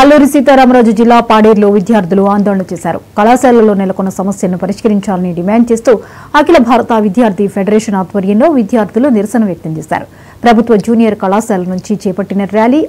అల్లూరి సీతారామరాజు జిల్లా పాడేరులో విద్యార్థులు ఆందోళన చేశారు. కళాశాలలో నెలకొన్న సమస్యలను పరిష్కరించాలని డిమాండ్ చేస్తూ అఖిల భారత విద్యార్థి ఫెడరేషన్ ఆధ్వర్యంలో విద్యార్థులు నిరసన వ్యక్తం చేశారు. ప్రభుత్వ జూనియర్ కళాశాల నుంచి చేపట్టిన ర్యాలీ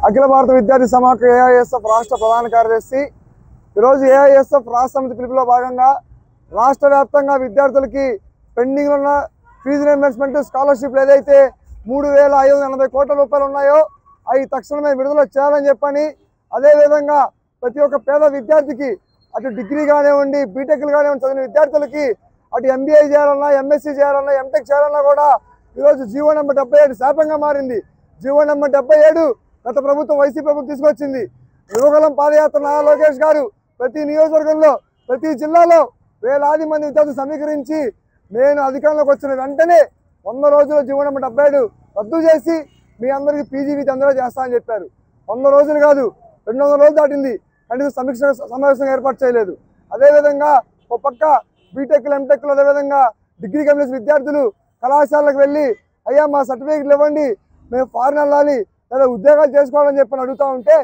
అఖిల భారత విద్యార్థి సమాఖ్య ఏఐఎస్ఎఫ్ రాష్ట్ర ప్రధాన కార్యదర్శి ఈరోజు ఏఐఎస్ఎఫ్ రాష్ట్ర సమితి పిలుపులో భాగంగా రాష్ట్ర వ్యాప్తంగా విద్యార్థులకి పెండింగ్ ఉన్న ఫీజు రీయింబర్స్మెంట్ స్కాలర్షిప్లు ఏదైతే 3,580 కోట్ల రూపాయలు ఉన్నాయో అవి తక్షణమే విడుదల చేయాలని చెప్పని, అదేవిధంగా ప్రతి ఒక్క పేద విద్యార్థికి అటు డిగ్రీ కానివ్వండి బీటెక్లు కానివ్వండి చదివిన విద్యార్థులకి అటు ఎంబీఏ చేయాలన్నా ఎంఎస్సీ చేయాలన్నా ఎంటెక్ చేయాలన్నా కూడా ఈరోజు జీవో నెంబర్ 77 శాపంగా మారింది. జీవో నెంబర్ 77 గత ప్రభుత్వం వైసీపీ ప్రభుత్వం తీసుకొచ్చింది. యువగలం పాదయాత్ర నారా లోకేష్ గారు ప్రతి నియోజకవర్గంలో ప్రతి జిల్లాలో వేలాది మంది విద్యార్థులు సమీకరించి నేను అధికారంలోకి వచ్చిన వెంటనే 100 రోజుల జీవో నెంబర్ 77 రద్దు చేసి మీ అందరికీ పీజీ విద్య అందరూ చేస్తామని చెప్పారు. 100 రోజులు కాదు 200 రోజులు దాటింది, కనీసం సమీక్ష సమావేశం ఏర్పాటు చేయలేదు. అదేవిధంగా ఒక పక్క బీటెక్లు ఎంటెక్లు అదేవిధంగా డిగ్రీ కంప్లీట్ విద్యార్థులు కళాశాలకు వెళ్ళి అయ్యా మా సర్టిఫికేట్లు ఇవ్వండి, మేము ఫారెన్ వెళ్ళాలి లేదా ఉద్యోగాలు చేసుకోవాలని చెప్పని అడుగుతూ ఉంటే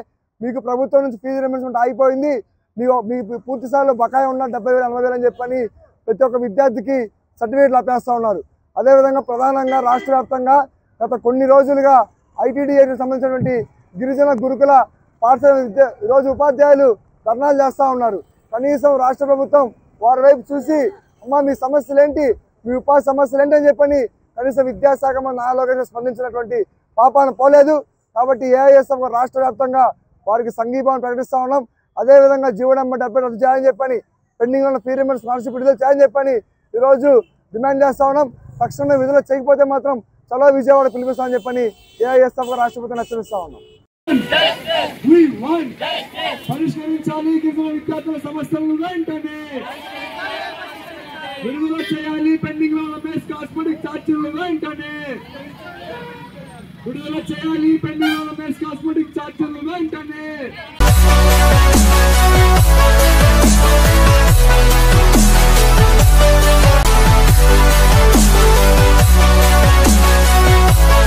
మీకు ప్రభుత్వం నుంచి ఫీజు రీయింబర్స్మెంట్ ఆగిపోయింది, మీకు పూర్తి స్థాయిలో బకాయి ఉన్న 70,000 80,000 అని చెప్పని ప్రతి ఒక్క విద్యార్థికి సర్టిఫికేట్లు అప్పేస్తూ ఉన్నారు. అదేవిధంగా ప్రధానంగా రాష్ట్ర వ్యాప్తంగా గత కొన్ని రోజులుగా ఐటీడీఏకి సంబంధించినటువంటి గిరిజన గురుకుల పాఠశాల ఈరోజు ఉపాధ్యాయులు ధర్నాలు చేస్తూ ఉన్నారు. కనీసం రాష్ట్ర ప్రభుత్వం వారి వైపు చూసి అమ్మ మీ సమస్యలు ఏంటి, మీ ఉపాధి సమస్యలు ఏంటి అని చెప్పని కనీసం విద్యాశాఖ మంత్రి నారా లోకేష్ స్పందించినటువంటి పాపాన పోలేదు. కాబట్టి ఏఐఎస్ఎఫ్ రాష్ట్ర వ్యాప్తంగా వారికి సంఘీభావం ప్రకటిస్తూ ఉన్నాం. అదేవిధంగా జీవో నెంబర్ 70 రద్దు చేయాలని చెప్పని, పెండింగ్ ఉన్న ఫీ రీయింబర్స్మెంట్ స్కాలర్షిప్ విడుదల చేయాలని చెప్పని ఈరోజు డిమాండ్ చేస్తూ ఉన్నాం. తక్షణమే విడుదల చేయకపోతే మాత్రం చలో విజయవాడ పిలిపిస్తామని చెప్పని ఏఐఎస్ఎఫ్ రాష్ట్రపతిని హెచ్చరిస్తూ ఉన్నాం. పరిష్కరించాలి గిరిజన విద్యార్థుల సమస్యలను వెంటనే విడుదల చేయాలి. పెండింగ్ లో ఉన్న కాస్మెటిక్ ఛార్జీలను వెంటనే విడుదల చేయాలి. పెండింగ్ లో ఉన్న కాస్మెటిక్ ఛార్జీలను వెంటనే